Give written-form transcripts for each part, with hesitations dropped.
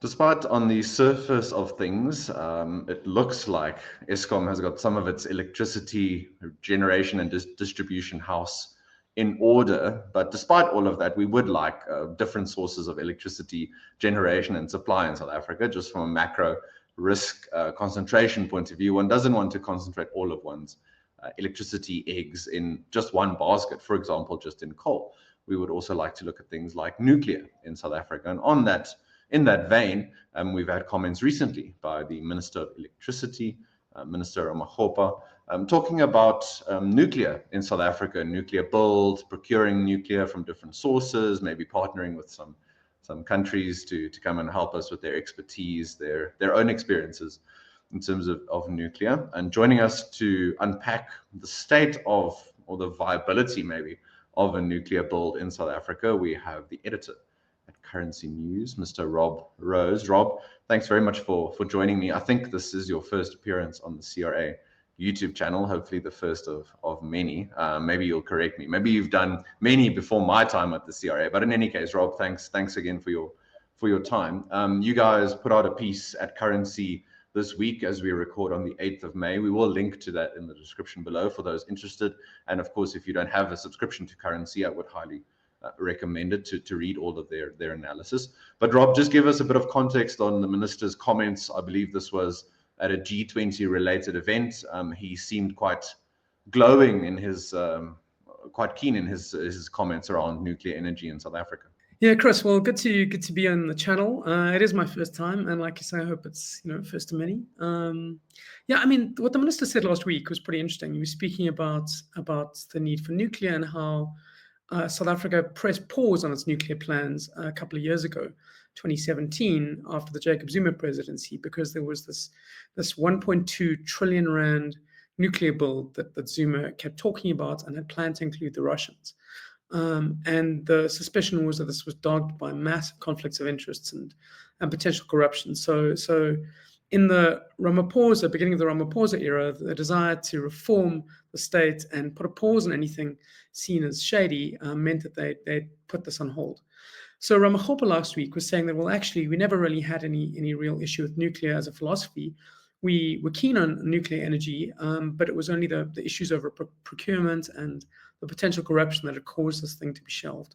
Despite on the surface of things, it looks like Eskom has got some of its electricity generation and distribution house in order. But despite all of that, we would like different sources of electricity generation and supply in South Africa, just from a macro risk concentration point of view. One doesn't want to concentrate all of one's electricity eggs in just one basket, for example, just in coal. We would also like to look at things like nuclear in South Africa. And in that vein, we've had comments recently by the Minister of Electricity, Minister Ramaphosa, talking about nuclear in South Africa, nuclear build, procuring nuclear from different sources, maybe partnering with some countries to come and help us with their expertise, their own experiences in terms of nuclear. And joining us to unpack the state of, or the viability maybe, of a nuclear build in South Africa, we have the editor at Currency News, Mr. Rob Rose. Rob, thanks very much for joining me. I think this is your first appearance on the CRA YouTube channel, hopefully the first of many. Maybe you'll correct me. Maybe you've done many before my time at the CRA. But in any case, Rob, thanks again for your time. You guys put out a piece at Currency this week as we record on the 8th of May. We will link to that in the description below for those interested. And of course, if you don't have a subscription to Currency, I would highly recommended to read all of their analysis. But Rob, just give us a bit of context on the minister's comments. I believe this was at a G20 related event. He seemed quite glowing in his, quite keen in his comments around nuclear energy in South Africa. Yeah, Chris. Well, good to be on the channel. It is my first time, and like you say, I hope it's first to many. Yeah, I mean, what the minister said last week was pretty interesting. He was speaking about the need for nuclear and how South Africa pressed pause on its nuclear plans a couple of years ago, 2017, after the Jacob Zuma presidency, because there was this 1.2 trillion rand nuclear bill that Zuma kept talking about and had planned to include the Russians. And the suspicion was that this was dogged by massive conflicts of interests and potential corruption. So in the beginning of the Ramaphosa era, the desire to reform the state and put a pause on anything seen as shady meant that they put this on hold. So Ramaphosa last week was saying that, well, actually, we never really had any real issue with nuclear as a philosophy. We were keen on nuclear energy, but it was only the issues over procurement and the potential corruption that had caused this thing to be shelved.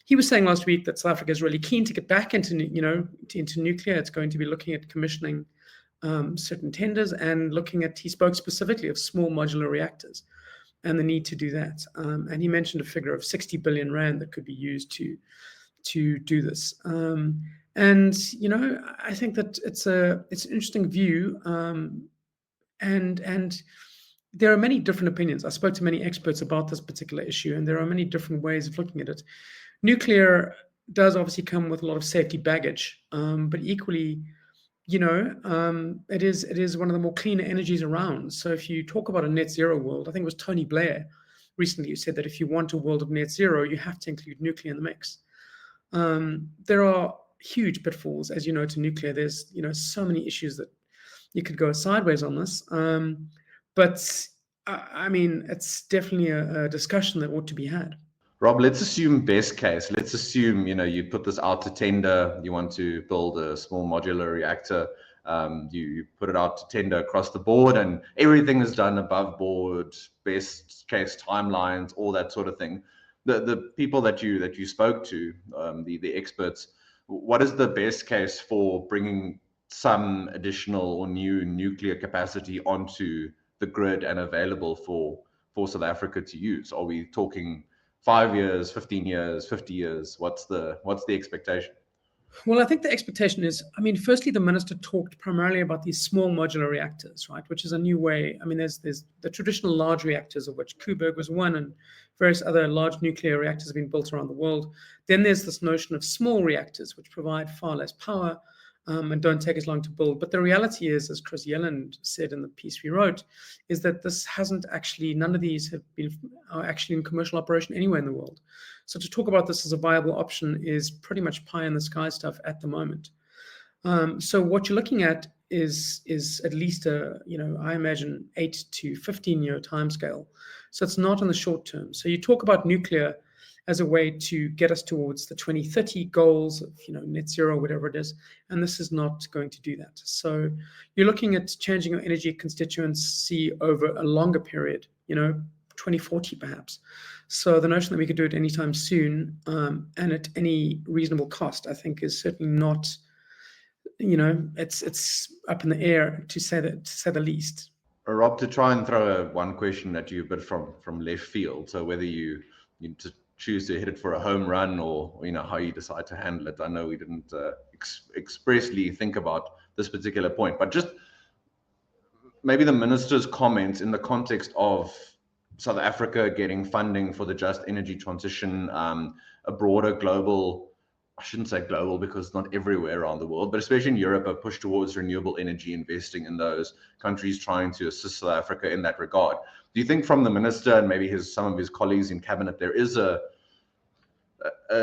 He was saying last week that South Africa is really keen to get back into nuclear. It's going to be looking at commissioning certain tenders and he spoke specifically of small modular reactors and the need to do that. And he mentioned a figure of 60 billion rand that could be used to do this. And I think that it's an interesting view, and there are many different opinions. I spoke to many experts about this particular issue, and there are many different ways of looking at it. Nuclear does obviously come with a lot of safety baggage, but equally, it is one of the more cleaner energies around. So if you talk about a net zero world, I think it was Tony Blair recently who said that if you want a world of net zero, you have to include nuclear in the mix. There are huge pitfalls, as you know, to nuclear. There's so many issues that you could go sideways on this. But I mean, it's definitely a discussion that ought to be had. Rob, let's assume best case. Let's assume, you put this out to tender. You want to build a small modular reactor. You put it out to tender across the board, and everything is done above board, best case timelines, all that sort of thing. The people that you spoke to, the experts, what is the best case for bringing some additional or new nuclear capacity onto the grid and available for South Africa to use? Are we talking 5 years, 15 years, 50 years? What's the expectation? Well, I think the expectation is, firstly, the minister talked primarily about these small modular reactors, right, which is a new way. There's the traditional large reactors, of which Koeberg was one, and various other large nuclear reactors have been built around the world. Then there's this notion of small reactors, which provide far less power and don't take as long to build. But the reality is, as Chris Hattingh said in the piece we wrote, is that none of these are actually in commercial operation anywhere in the world. So to talk about this as a viable option is pretty much pie in the sky stuff at the moment. So what you're looking at is at least I imagine 8 to 15 year timescale. So it's not in the short term. So you talk about nuclear as a way to get us towards the 2030 goals of, net zero, whatever it is. And this is not going to do that. So you're looking at changing your energy constituency over a longer period, 2040 perhaps. So the notion that we could do it anytime soon and at any reasonable cost, I think, is certainly not, it's up in the air, to say the least. Rob, to try and throw one question at you, but from left field. So whether you to choose to hit it for a home run or how you decide to handle it. I know we didn't expressly think about this particular point, but just maybe the minister's comments in the context of South Africa getting funding for the just energy transition, a broader global, I shouldn't say global because not everywhere around the world, but especially in Europe, a push towards renewable energy, investing in those countries, trying to assist South Africa in that regard. Do you think from the minister and maybe some of his colleagues in cabinet, there is a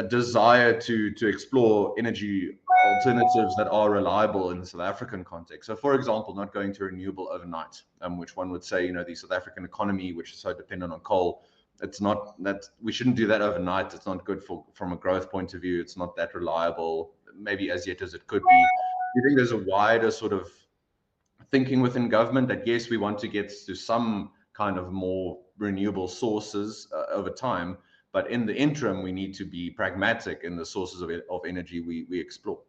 desire to explore energy alternatives that are reliable in the South African context? So, for example, not going to renewable overnight, which one would say, the South African economy, which is so dependent on coal, it's not that we shouldn't do that overnight. It's not good from a growth point of view. It's not that reliable, maybe as yet as it could be. Do you think there's a wider sort of thinking within government that, yes, we want to get to some kind of more renewable sources over time, but in the interim, we need to be pragmatic in the sources of energy we explore?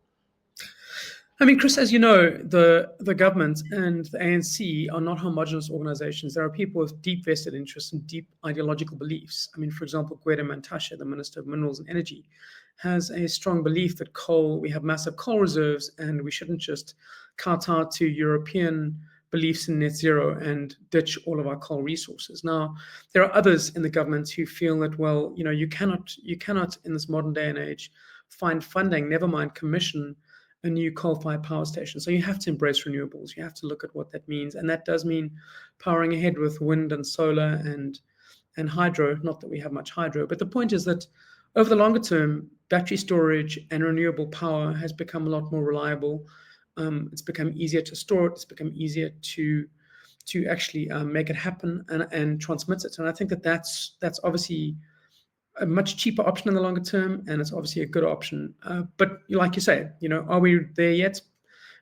I mean, Chris, as you know, the government and the ANC are not homogenous organizations. There are people with deep vested interests and deep ideological beliefs. I mean, for example, Gwede Mantashe, the Minister of Minerals and Energy, has a strong belief that we have massive coal reserves and we shouldn't just kowtow to European beliefs in net zero and ditch all of our coal resources. Now, there are others in the government who feel that, well, you cannot in this modern day and age find funding, never mind commission a new coal-fired power station. So you have to embrace renewables. You have to look at what that means. And that does mean powering ahead with wind and solar and hydro. Not that we have much hydro, but the point is that over the longer term, battery storage and renewable power has become a lot more reliable. It's become easier to store it. It's become easier to actually make it happen and transmit it. And I think that's obviously a much cheaper option in the longer term, and it's obviously a good option. But like you say, are we there yet?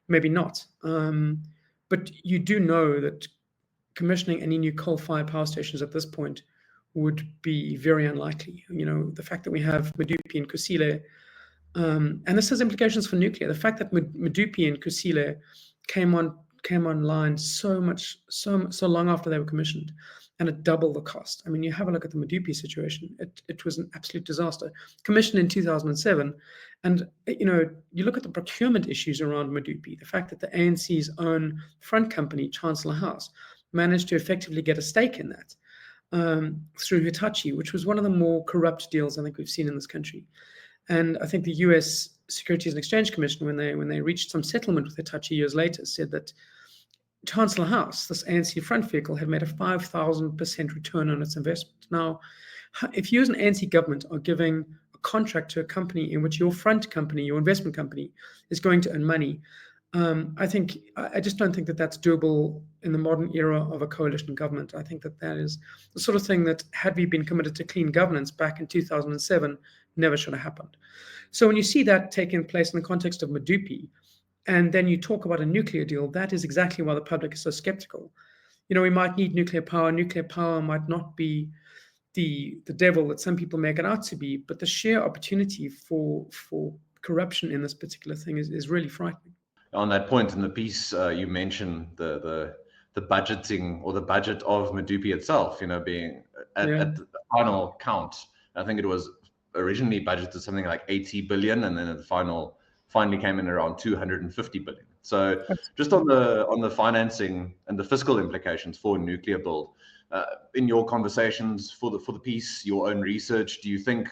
Maybe not. But you do know that commissioning any new coal-fired power stations at this point would be very unlikely. The fact that we have Medupi and Kusile, and this has implications for nuclear. The fact that Medupi and Kusile came online so long after they were commissioned, and at double the cost. I mean, you have a look at the Medupi situation. It was an absolute disaster. Commissioned in 2007. And, you look at the procurement issues around Medupi, the fact that the ANC's own front company, Chancellor House, managed to effectively get a stake in that through Hitachi, which was one of the more corrupt deals I think we've seen in this country. And I think the US Securities and Exchange Commission, when they reached some settlement with Hitachi years later, said that Chancellor House, this ANC front vehicle, had made a 5,000% return on its investment. Now, if you as an ANC government are giving a contract to a company in which your front company, your investment company, is going to earn money, I just don't think that that's doable in the modern era of a coalition government. I think that is the sort of thing that, had we been committed to clean governance back in 2007, never should have happened. So when you see that taking place in the context of Medupi, and then you talk about a nuclear deal, that is exactly why the public is so skeptical. We might need nuclear power. Nuclear power might not be the devil that some people make it out to be, but the sheer opportunity for corruption in this particular thing is really frightening. On that point in the piece, you mentioned the budgeting or the budget of Medupi itself, being at the final count. I think it was originally budgeted something like 80 billion, and then at the finally came in around 250 billion. So just on the financing and the fiscal implications for nuclear build, in your conversations for the piece, your own research, do you think,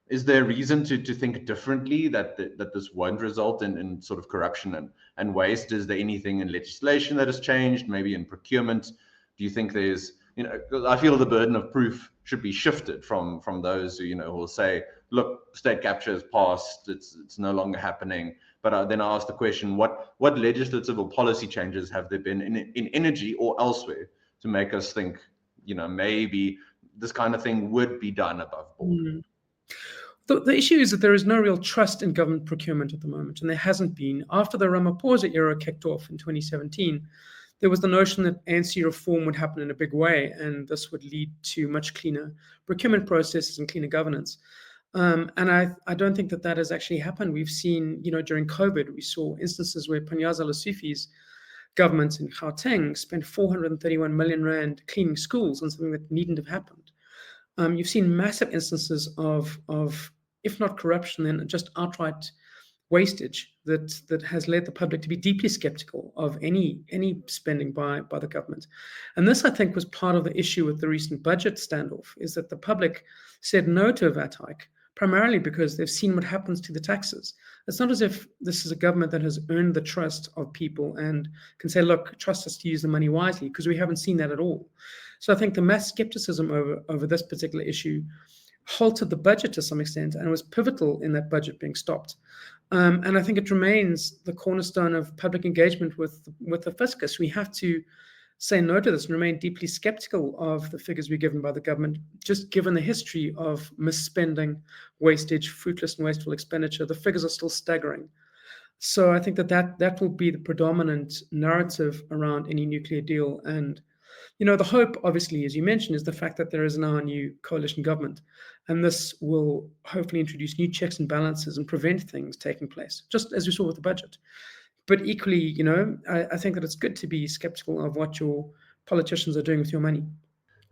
is there reason to think differently that this won't result in sort of corruption and waste? Is there anything in legislation that has changed, maybe in procurement? Do you think there's, I feel the burden of proof should be shifted from those who, will say, look, state capture has passed, it's no longer happening. But then I ask the question, what legislative or policy changes have there been in energy or elsewhere to make us think, maybe this kind of thing would be done above board. The issue is that there is no real trust in government procurement at the moment, and there hasn't been. After the Ramaphosa era kicked off in 2017, there was the notion that ANC reform would happen in a big way, and this would lead to much cleaner procurement processes and cleaner governance. And I don't think that has actually happened. We've seen, during COVID, we saw instances where Panyaza Lesufi's government in Gauteng spent 431 million rand cleaning schools on something that needn't have happened. You've seen massive instances of, if not corruption, then just outright wastage that has led the public to be deeply skeptical of any spending by the government. And this, I think, was part of the issue with the recent budget standoff, is that the public said no to a VAT hike, primarily because they've seen what happens to the taxes. It's not as if this is a government that has earned the trust of people and can say, look, trust us to use the money wisely, because we haven't seen that at all. So I think the mass skepticism over this particular issue halted the budget to some extent and was pivotal in that budget being stopped. And I think it remains the cornerstone of public engagement with the fiscus. We have to say no to this and remain deeply skeptical of the figures we're given by the government, just given the history of misspending, wastage, fruitless and wasteful expenditure. The figures are still staggering. So I think that will be the predominant narrative around any nuclear deal. And the hope, obviously, as you mentioned, is the fact that there is now a new coalition government, and this will hopefully introduce new checks and balances and prevent things taking place, just as we saw with the budget. But equally, I think that it's good to be skeptical of what your politicians are doing with your money.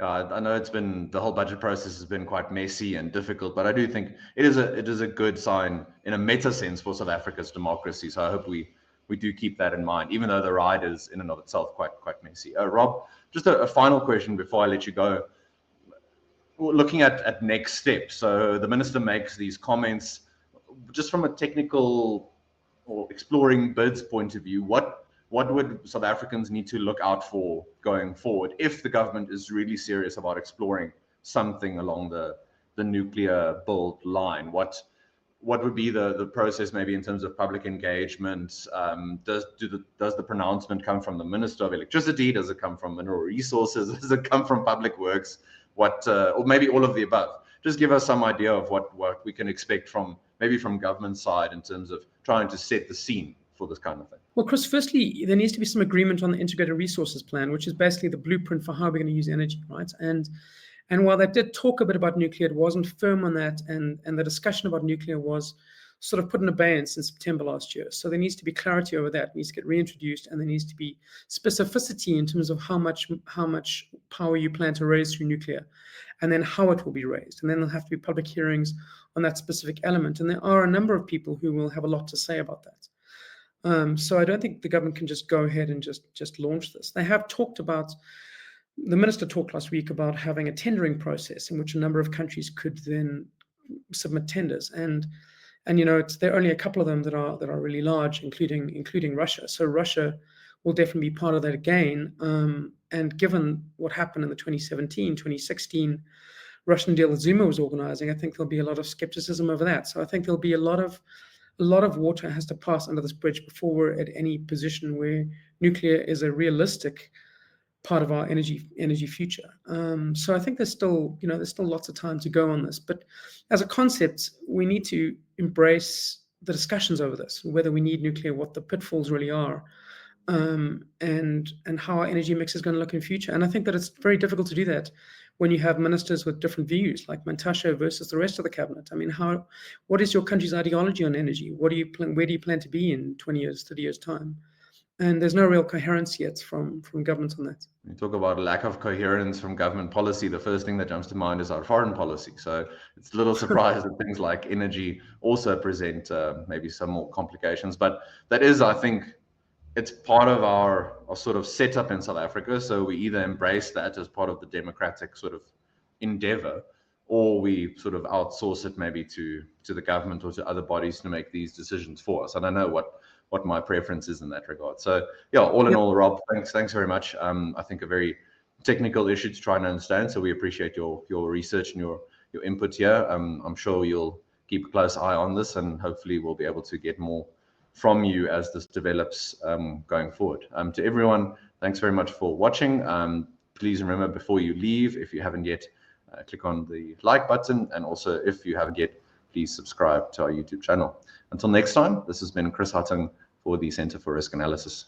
I know the whole budget process has been quite messy and difficult, but I do think it is a good sign in a meta sense for South Africa's democracy. So I hope we do keep that in mind, even though the ride is in and of itself quite messy. Rob, just a final question before I let you go. Looking at next steps, so the minister makes these comments, just from a technical or exploring bids point of view, what would South Africans need to look out for going forward if the government is really serious about exploring something along the nuclear build line? What would be the process, maybe in terms of public engagement? Does the pronouncement come from the Minister of Electricity? Does it come from Mineral Resources? Does it come from Public Works? Or maybe all of the above? Just give us some idea of what we can expect from government side in terms of trying to set the scene for this kind of thing. Well, Chris, firstly, there needs to be some agreement on the integrated resources plan, which is basically the blueprint for how we're going to use energy, right? And while they did talk a bit about nuclear, it wasn't firm on that, and the discussion about nuclear was sort of put in abeyance in September last year. So there needs to be clarity over that. It needs to get reintroduced, and there needs to be specificity in terms of how much power you plan to raise through nuclear, and then how it will be raised. And then there'll have to be public hearings on that specific element. And there are a number of people who will have a lot to say about that. So I don't think the government can just go ahead and just launch this. They have talked about, the minister talked last week about having a tendering process in which a number of countries could then submit tenders. And there are only a couple of them that are really large, including Russia. So Russia will definitely be part of that again. And given what happened in the 2017, 2016 Russian deal that Zuma was organizing, I think there'll be a lot of skepticism over that. So I think there'll be a lot of water has to pass under this bridge before we're at any position where nuclear is a realistic part of our energy future. So I think there's still lots of time to go on this. But as a concept, we need to embrace the discussions over this, whether we need nuclear, what the pitfalls really are, and how our energy mix is going to look in the future. And I think that it's very difficult to do that when you have ministers with different views, like Mantashe versus the rest of the cabinet. I mean, what is your country's ideology on energy? Where do you plan to be in 20 years, 30 years time? And there's no real coherence yet from government on that. You talk about a lack of coherence from government policy. The first thing that jumps to mind is our foreign policy. So it's a little surprised that things like energy also present maybe some more complications. But that is, I think, it's part of our sort of setup in South Africa. So we either embrace that as part of the democratic sort of endeavor, or we sort of outsource it maybe to the government or to other bodies to make these decisions for us. And I know what my preference is in that regard. So yeah, all in all, Rob, thanks very much. I think a very technical issue to try and understand. So we appreciate your research and your input here. I'm sure you'll keep a close eye on this, and hopefully we'll be able to get more from you as this develops going forward. To everyone, thanks very much for watching. Please remember, before you leave, if you haven't yet click on the like button. And also, if you haven't yet, please subscribe to our YouTube channel. Until next time, this has been Chris Hattingh for the Center for Risk Analysis.